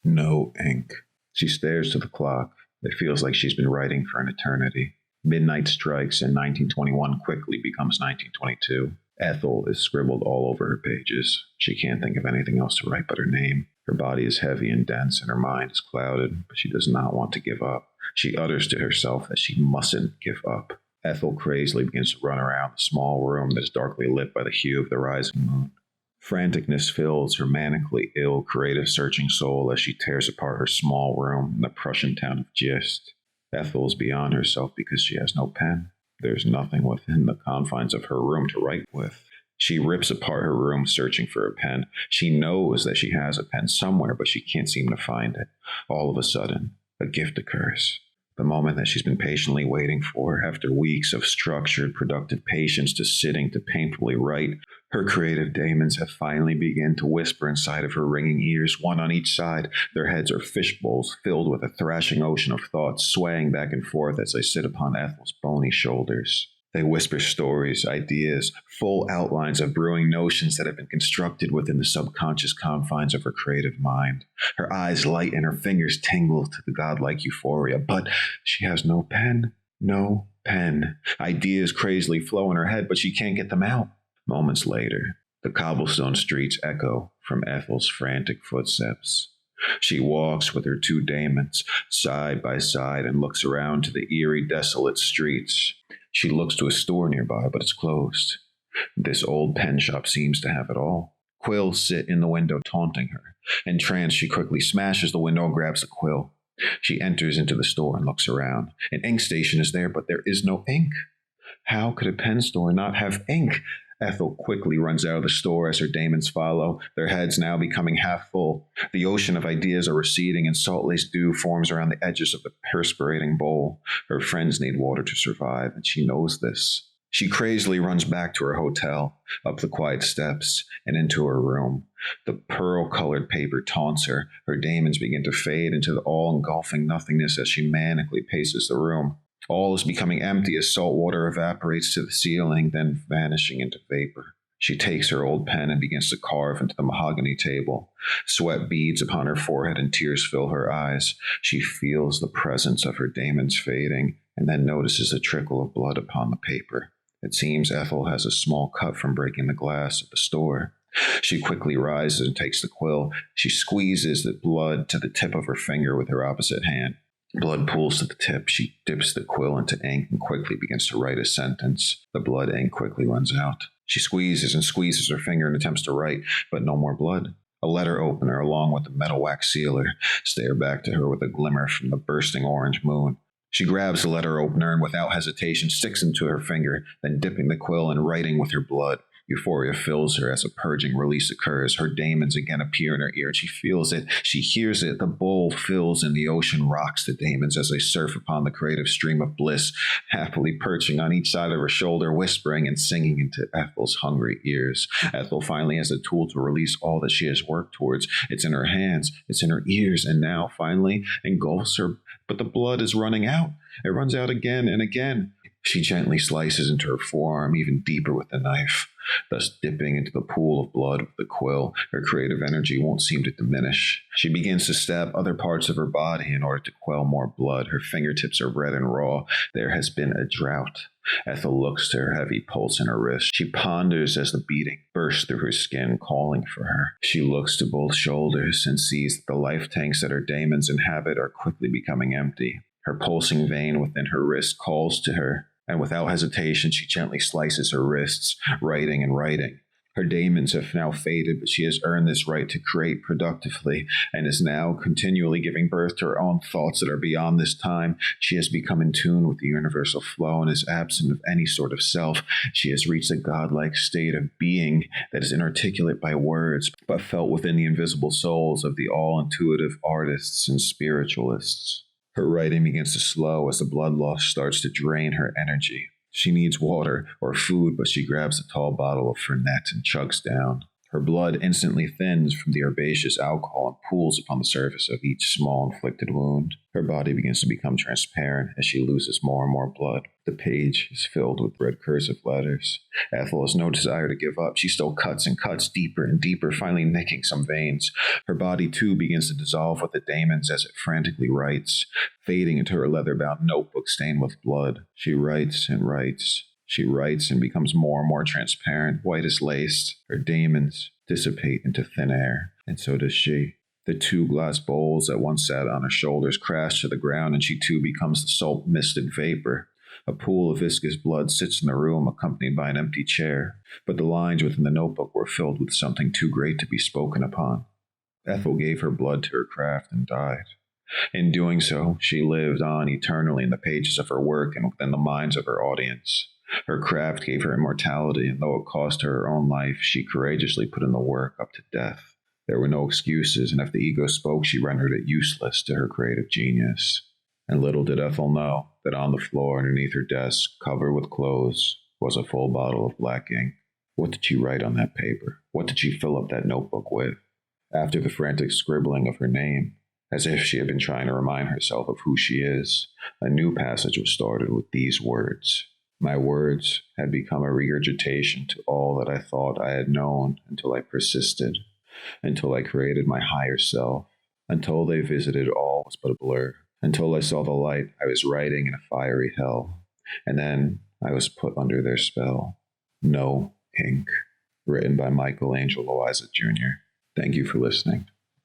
No ink. She stares to the clock. It feels like she's been writing for an eternity. Midnight strikes and 1921 quickly becomes 1922. Ethel is scribbled all over her pages. She can't think of anything else to write but her name. Her body is heavy and dense and her mind is clouded, but she does not want to give up. She utters to herself that she mustn't give up. Ethel crazily begins to run around the small room that is darkly lit by the hue of the rising moon. Franticness fills her manically ill, creative, searching soul as she tears apart her small room in the Prussian town of Gist. Ethel is beyond herself because she has no pen. There's nothing within the confines of her room to write with. She rips apart her room searching for a pen. She knows that she has a pen somewhere, but she can't seem to find it. All of a sudden, a gift occurs. The moment that she's been patiently waiting for, after weeks of structured, productive patience to sitting to painfully write, her creative daemons have finally begun to whisper inside of her ringing ears, one on each side. Their heads are fishbowls filled with a thrashing ocean of thoughts, swaying back and forth as they sit upon Ethel's bony shoulders. They whisper stories, ideas, full outlines of brewing notions that have been constructed within the subconscious confines of her creative mind. Her eyes light and her fingers tingle to the godlike euphoria, but she has no pen. No pen. Ideas crazily flow in her head, but she can't get them out. Moments later, the cobblestone streets echo from Ethel's frantic footsteps. She walks with her two daemons side by side and looks around to the eerie, desolate streets. She looks to a store nearby, but it's closed. This old pen shop seems to have it all. Quills sit in the window taunting her. Entranced, she quickly smashes the window and grabs a quill. She enters into the store and looks around. An ink station is there, but there is no ink. How could a pen store not have ink? Ethel quickly runs out of the store as her daemons follow, their heads now becoming half full. The ocean of ideas are receding and salt-laced dew forms around the edges of the perspirating bowl. Her friends need water to survive, and she knows this. She crazily runs back to her hotel, up the quiet steps, and into her room. The pearl-colored paper taunts her. Her daemons begin to fade into the all-engulfing nothingness as she manically paces the room. All is becoming empty as salt water evaporates to the ceiling, then vanishing into vapor. She takes her old pen and begins to carve into the mahogany table. Sweat beads upon her forehead and tears fill her eyes. She feels the presence of her daemons fading, and then notices a trickle of blood upon the paper. It seems Ethel has a small cut from breaking the glass at the store. She quickly rises and takes the quill. She squeezes the blood to the tip of her finger with her opposite hand. Blood pools to the tip. She dips the quill into ink and quickly begins to write a sentence. The blood ink quickly runs out. She squeezes and squeezes her finger and attempts to write, but no more blood. A letter opener along with the metal wax sealer stare back to her with a glimmer from the bursting orange moon. She grabs the letter opener and without hesitation sticks it into her finger, then dipping the quill and writing with her blood. Euphoria fills her as a purging release occurs. Her daemons again appear in her ear. She feels it. She hears it. The bowl fills and the ocean rocks the daemons as they surf upon the creative stream of bliss, happily perching on each side of her shoulder, whispering and singing into Ethel's hungry ears. Ethel finally has the tool to release all that she has worked towards. It's in her hands. It's in her ears. And now, finally, engulfs her. But the blood is running out. It runs out again and again. She gently slices into her forearm even deeper with the knife, thus dipping into the pool of blood with the quill. Her creative energy won't seem to diminish. She begins to stab other parts of her body in order to quell more blood. Her fingertips are red and raw. There has been a drought. Ethel looks to her heavy pulse in her wrist. She ponders as the beating bursts through her skin, calling for her. She looks to both shoulders and sees that the life tanks that her daemons inhabit are quickly becoming empty. Her pulsing vein within her wrist calls to her, and without hesitation she gently slices her wrists, writing and writing. Her daemons have now faded, but she has earned this right to create productively, and is now continually giving birth to her own thoughts that are beyond this time. She has become in tune with the universal flow and is absent of any sort of self. She has reached a godlike state of being that is inarticulate by words, but felt within the invisible souls of the all-intuitive artists and spiritualists. Her writing begins to slow as the blood loss starts to drain her energy. She needs water or food, but she grabs a tall bottle of Fernet and chugs down. Her blood instantly thins from the herbaceous alcohol and pools upon the surface of each small inflicted wound. Her body begins to become transparent as she loses more and more blood. The page is filled with red cursive letters. Ethel has no desire to give up. She still cuts and cuts deeper and deeper, finally nicking some veins. Her body, too, begins to dissolve with the daemons as it frantically writes, fading into her leather-bound notebook stained with blood. She writes and writes. She writes and becomes more and more transparent, white as lace. Her daemons dissipate into thin air, and so does she. The 2 glass bowls that once sat on her shoulders crash to the ground, and she too becomes the salt-misted vapor. A pool of viscous blood sits in the room, accompanied by an empty chair, but the lines within the notebook were filled with something too great to be spoken upon. Ethel gave her blood to her craft and died. In doing so, she lived on eternally in the pages of her work and within the minds of her audience. Her craft gave her immortality, and though it cost her her own life, she courageously put in the work up to death. There were no excuses, and if the ego spoke, she rendered it useless to her creative genius. And little did Ethel know that on the floor underneath her desk, covered with clothes, was a full bottle of black ink. What did she write on that paper? What did she fill up that notebook with? After the frantic scribbling of her name, as if she had been trying to remind herself of who she is, a new passage was started with these words. My words had become a regurgitation to all that I thought I had known until I persisted, until I created my higher self, until they visited all was but a blur, until I saw the light I was writing in a fiery hell, and then I was put under their spell. No ink. Written by Michael Angel Loayza Jr. Thank you for listening.